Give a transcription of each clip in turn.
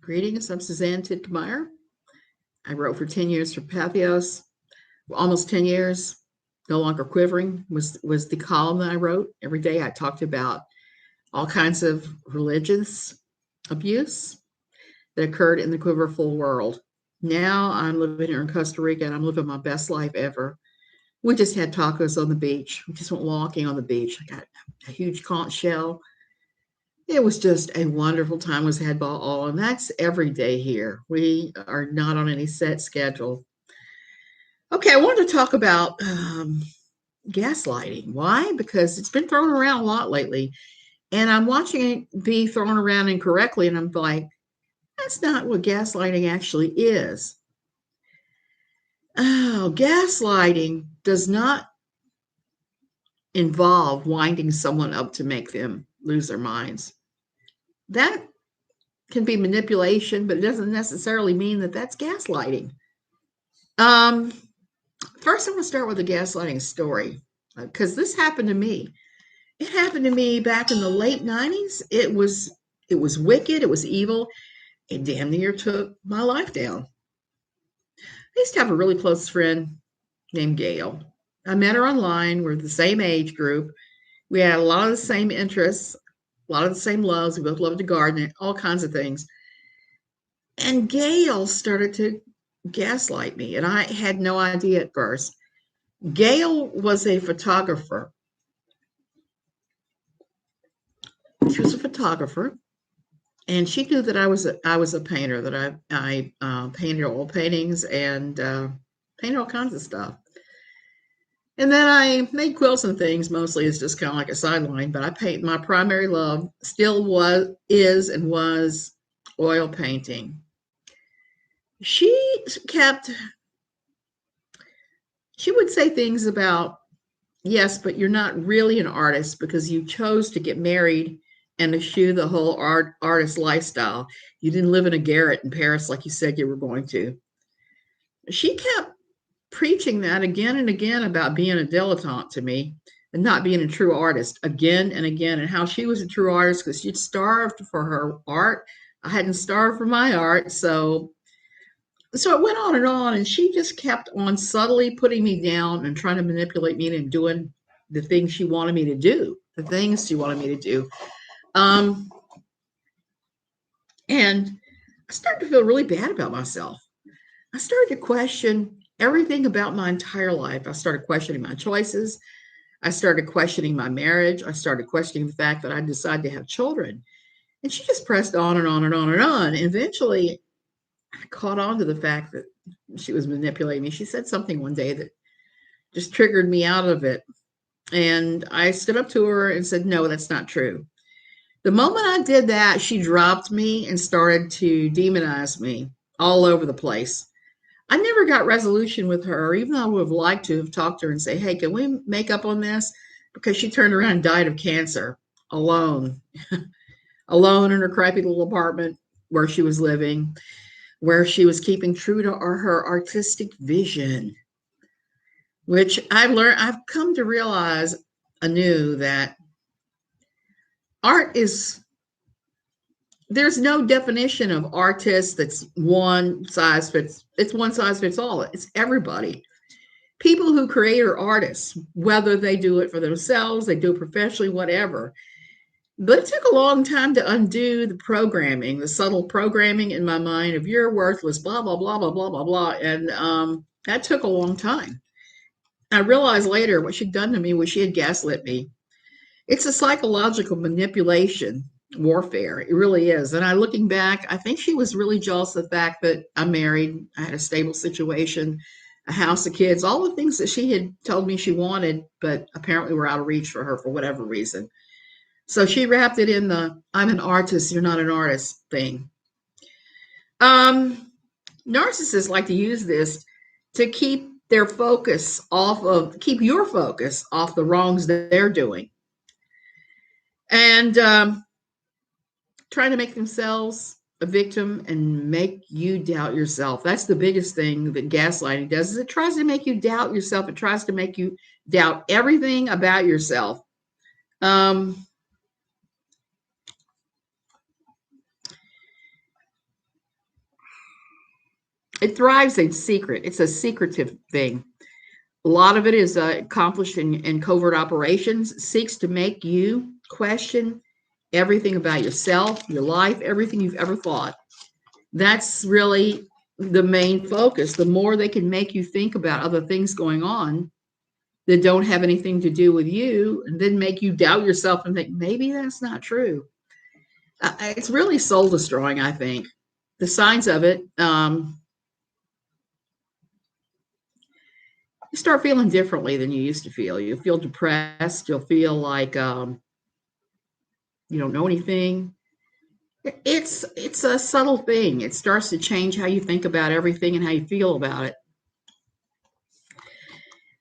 Greetings, I'm Suzanne Titkemeyer. I wrote for 10 years for Pathos, almost 10 years. No Longer Quivering was the column that I wrote. Every day I talked about all kinds of religious abuse that occurred in the quiverful world. Now I'm living here in Costa Rica and I'm living my best life ever. We just had tacos on the beach. We just went walking on the beach. I got a huge conch shell. It was just a wonderful time. Was had all, and that's every day here. We are not on any set schedule. Okay, I wanted to talk about gaslighting. Why? Because it's been thrown around a lot lately, and I'm watching it be thrown around incorrectly, and I'm like, that's not what gaslighting actually is. Oh, gaslighting does not involve winding someone up to make them lose their minds. That can be manipulation, but it doesn't necessarily mean that that's gaslighting. Um, First, I want to start with a gaslighting story because this happened to me. It happened to me back in the late 90s. It was wicked, it was evil. It damn near took my life down. I used to have a really close friend named Gail. I met her online. We're the same age group. We had a lot of the same interests, a lot of the same loves. We both loved to garden, all kinds of things. And Gail started to gaslight me, and I had no idea at first. Gail was a photographer. She was a photographer, and she knew that I was a painter. That I painted oil paintings and painted all kinds of stuff. And then I made quilts and things. Mostly it's just kind of like a sideline. But I paint. My primary love still was oil painting. She kept. She would say things about, yes, but you're not really an artist because you chose to get married and eschew the whole artist lifestyle. You didn't live in a garret in Paris like you said you were going to. She kept preaching that again and again about being a dilettante to me and not being a true artist again and again, and how she was a true artist because she'd starved for her art. I hadn't starved for my art. So it went on, and she just kept on subtly putting me down and trying to manipulate me into doing the things she wanted me to do, the things she wanted me to do. Um, and I started to feel really bad about myself. I started to question everything about my entire life. I started questioning my choices. I started questioning my marriage. I started questioning the fact that I decided to have children. And she just pressed on and on and on and on. And eventually, I caught on to the fact that she was manipulating me. She said something one day that just triggered me out of it. And I stood up to her and said, no, that's not true. The moment I did that, she dropped me and started to demonize me all over the place. I never got resolution with her, even though I would have liked to have talked to her and say, hey, can we make up on this? Because she turned around and died of cancer alone, alone in her crappy little apartment where she was living, where she was keeping true to her artistic vision, which I've come to realize anew that art is, there's no definition of artist that's it's one size fits all. It's everybody. People who create are artists, whether they do it for themselves, they do it professionally, whatever. But it took a long time to undo the programming, the subtle programming in my mind of you're worthless, blah, blah, blah, blah, blah, blah, blah. And that took a long time. I realized later what she'd done to me was she had gaslit me. It's a psychological manipulation warfare. It really is. And looking back, I think she was really jealous of the fact that I'm married. I had a stable situation, a house of kids, all the things that she had told me she wanted, but apparently were out of reach for her for whatever reason. So she wrapped it in the I'm an artist, you're not an artist thing. Narcissists like to use this to keep your focus off the wrongs that they're doing. And trying to make themselves a victim and make you doubt yourself. That's the biggest thing that gaslighting does, is it tries to make you doubt yourself. It tries to make you doubt everything about yourself. It thrives in secret. It's a secretive thing. A lot of it is accomplished in covert operations, seeks to make you question everything about yourself, your life, everything you've ever thought. That's really the main focus. The more they can make you think about other things going on that don't have anything to do with you, and then make you doubt yourself and think, maybe that's not true. It's really soul destroying, I think. The signs of it, you start feeling differently than you used to feel. You feel depressed. You'll feel like you don't know anything. It's a subtle thing. It starts to change how you think about everything and how you feel about it.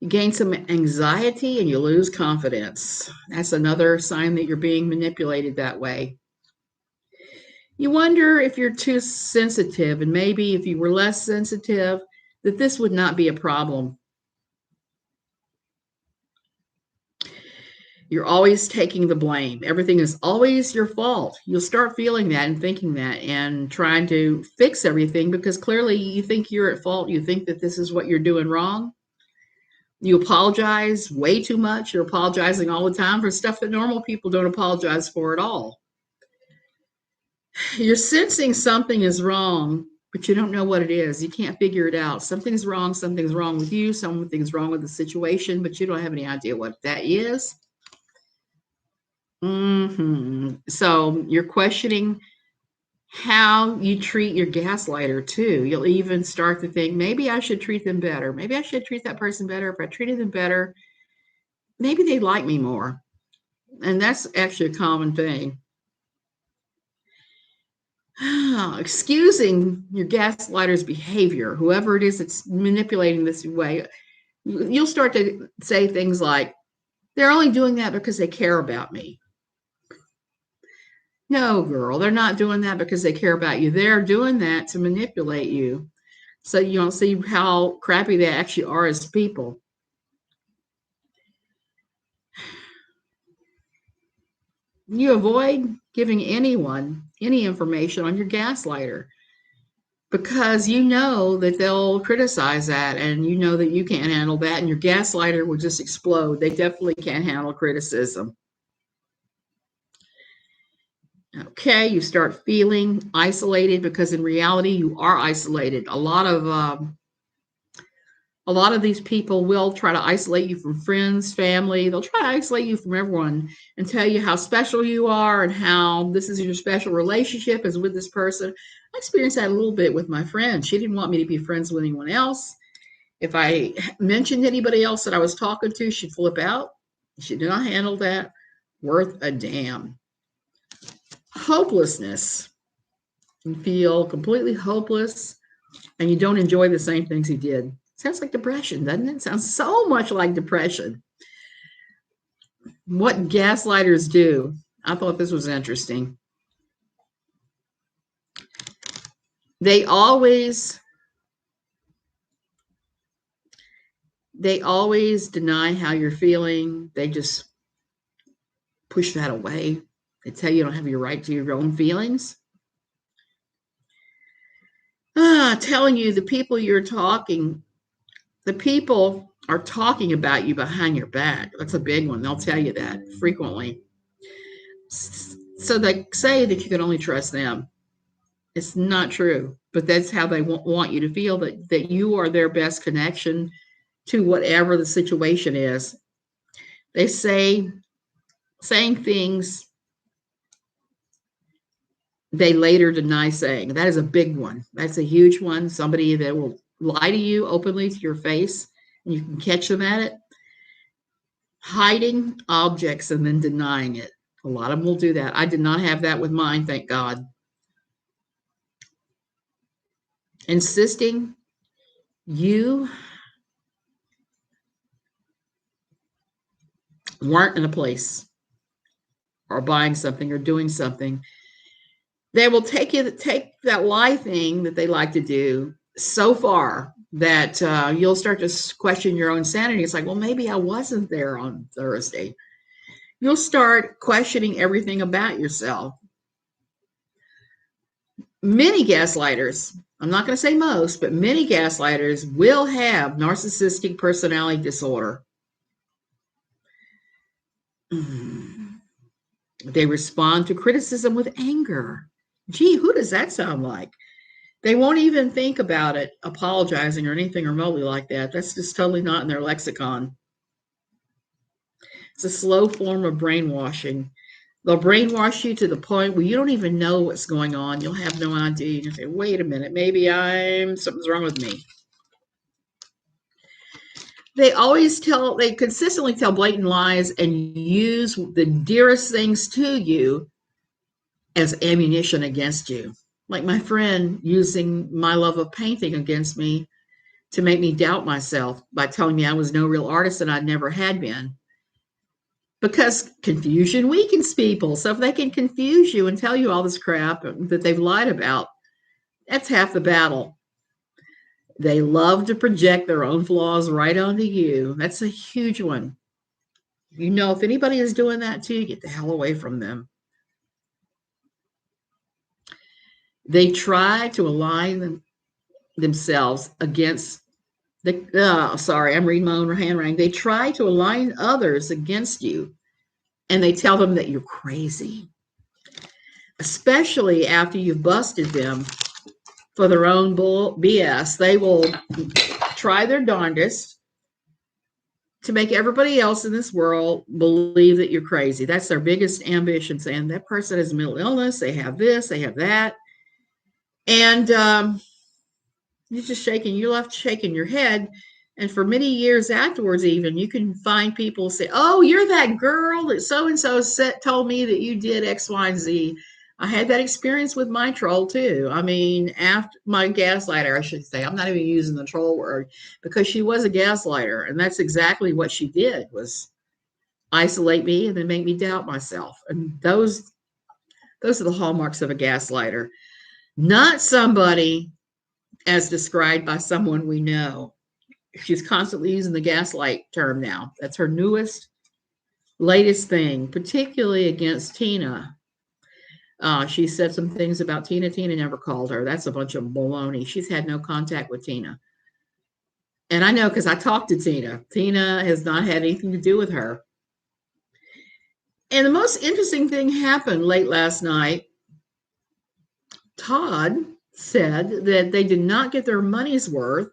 You gain some anxiety and you lose confidence. That's another sign that you're being manipulated that way. You wonder if you're too sensitive, and maybe if you were less sensitive, that this would not be a problem. You're always taking the blame. Everything is always your fault. You'll start feeling that and thinking that and trying to fix everything because clearly you think you're at fault. You think that this is what you're doing wrong. You apologize way too much. You're apologizing all the time for stuff that normal people don't apologize for at all. You're sensing something is wrong, but you don't know what it is. You can't figure it out. Something's wrong. Something's wrong with you. Something's wrong with the situation, but you don't have any idea what that is. So you're questioning how you treat your gaslighter too. You'll even start to think, maybe I should treat them better. Maybe I should treat that person better. If I treated them better, maybe they'd like me more. And that's actually a common thing. Excusing your gaslighter's behavior, whoever it is that's manipulating this way, you'll start to say things like, they're only doing that because they care about me. No, girl, they're not doing that because they care about you. They're doing that to manipulate you. So you don't see how crappy they actually are as people. You avoid giving anyone any information on your gaslighter because you know that they'll criticize that and you know that you can't handle that and your gaslighter will just explode. They definitely can't handle criticism. Okay, you start feeling isolated because in reality you are isolated. A lot of these people will try to isolate you from friends, family. They'll try to isolate you from everyone and tell you how special you are and how this is your special relationship is with this person. I experienced that a little bit with my friend. She didn't want me to be friends with anyone else. If I mentioned anybody else that I was talking to, she'd flip out. She did not handle that worth a damn. Hopelessness. You feel completely hopeless and you don't enjoy the same things you did. Sounds like depression, doesn't it? Sounds so much like depression. What gaslighters do. I thought this was interesting. They always deny how you're feeling. They just push that away. They tell you don't have your right to your own feelings. Telling you the people are talking about you behind your back. That's a big one. They'll tell you that frequently. So they say that you can only trust them. It's not true, but that's how they want you to feel that you are their best connection to whatever the situation is. They saying things they later deny saying. That is a big one. That's a huge one. Somebody that will lie to you openly to your face and you can catch them at it. Hiding objects and then denying it. A lot of them will do that. I did not have that with mine, thank God. Insisting you weren't in a place or buying something or doing something. They will take that lie thing that they like to do so far that you'll start to question your own sanity. It's like, well, maybe I wasn't there on Thursday. You'll start questioning everything about yourself. Many gaslighters, I'm not going to say most, but many gaslighters will have narcissistic personality disorder. They respond to criticism with anger. Gee, who does that sound like? They won't even think about it, apologizing or anything remotely like that. That's just totally not in their lexicon. It's a slow form of brainwashing. They'll brainwash you to the point where you don't even know what's going on. You'll have no idea. You say, wait a minute, maybe something's wrong with me. They consistently tell blatant lies and use the dearest things to you as ammunition against you. Like my friend using my love of painting against me to make me doubt myself by telling me I was no real artist and I never had been. Because confusion weakens people. So if they can confuse you and tell you all this crap that they've lied about, that's half the battle. They love to project their own flaws right onto you. That's a huge one. You know, if anybody is doing that to you, get the hell away from them. They try to align themselves against I'm reading my own handwriting. They try to align others against you, and they tell them that you're crazy, especially after you've busted them for their own bull BS. They will try their darndest to make everybody else in this world believe that you're crazy. That's their biggest ambition, saying that person has mental illness, they have this, they have that. And you're left shaking your head. And for many years afterwards, even, you can find people say, oh, you're that girl that so-and-so told me that you did X, Y, and Z. I had that experience with my troll too. I mean, after my gaslighter, I should say. I'm not even using the troll word because she was a gaslighter. And that's exactly what she did, was isolate me and then make me doubt myself. And those are the hallmarks of a gaslighter. Not somebody as described by someone we know. She's constantly using the gaslight term now. That's her latest thing, particularly against Tina. She said some things about Tina. Tina never called her. That's a bunch of baloney. She's had no contact with Tina. And I know because I talked to Tina. Tina has not had anything to do with her. And the most interesting thing happened late last night. Todd said that they did not get their money's worth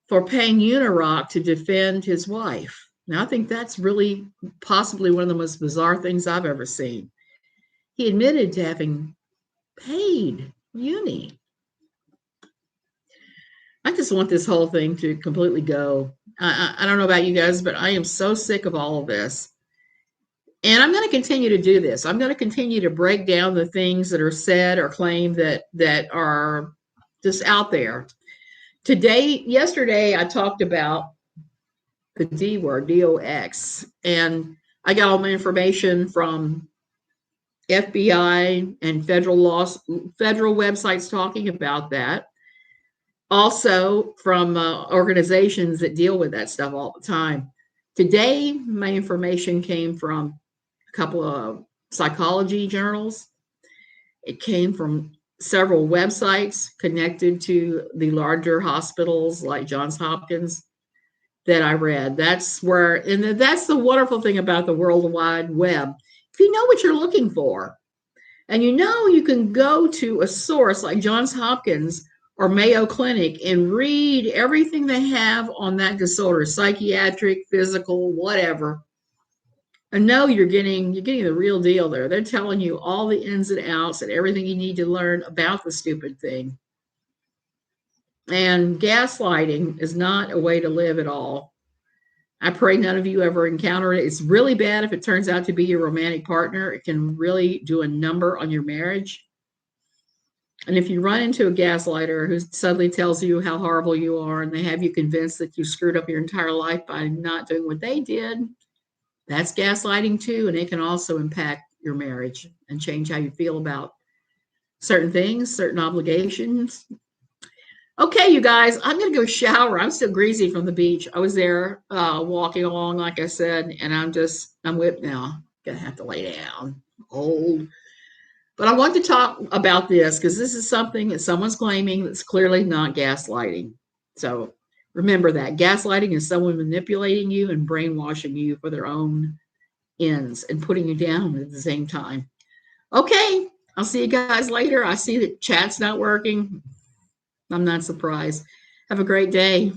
for paying Unirock to defend his wife. Now, I think that's really possibly one of the most bizarre things I've ever seen. He admitted to having paid Uni. I just want this whole thing to completely go. I don't know about you guys, but I am so sick of all of this. And I'm going to continue to do this. I'm going to continue to break down the things that are said or claimed that are just out there. Yesterday, I talked about the D word, DOX, and I got all my information from FBI and federal websites talking about that. Also from organizations that deal with that stuff all the time. Today, my information came from a couple of psychology journals. It came from several websites connected to the larger hospitals like Johns Hopkins that I read. That's the wonderful thing about the World Wide Web. If you know what you're looking for, and you can go to a source like Johns Hopkins or Mayo Clinic and read everything they have on that disorder, psychiatric, physical, whatever. And you're getting the real deal there. They're telling you all the ins and outs and everything you need to learn about the stupid thing. And gaslighting is not a way to live at all. I pray none of you ever encounter it. It's really bad if it turns out to be your romantic partner. It can really do a number on your marriage. And if you run into a gaslighter who suddenly tells you how horrible you are and they have you convinced that you screwed up your entire life by not doing what they did, that's gaslighting too. And it can also impact your marriage and change how you feel about certain things, certain obligations. Okay, you guys, I'm going to go shower. I'm still greasy from the beach. I was there walking along, like I said, and I'm whipped now. Going to have to lay down. Old. But I want to talk about this because this is something that someone's claiming that's clearly not gaslighting. So remember that gaslighting is someone manipulating you and brainwashing you for their own ends and putting you down at the same time. Okay, I'll see you guys later. I see that chat's not working. I'm not surprised. Have a great day.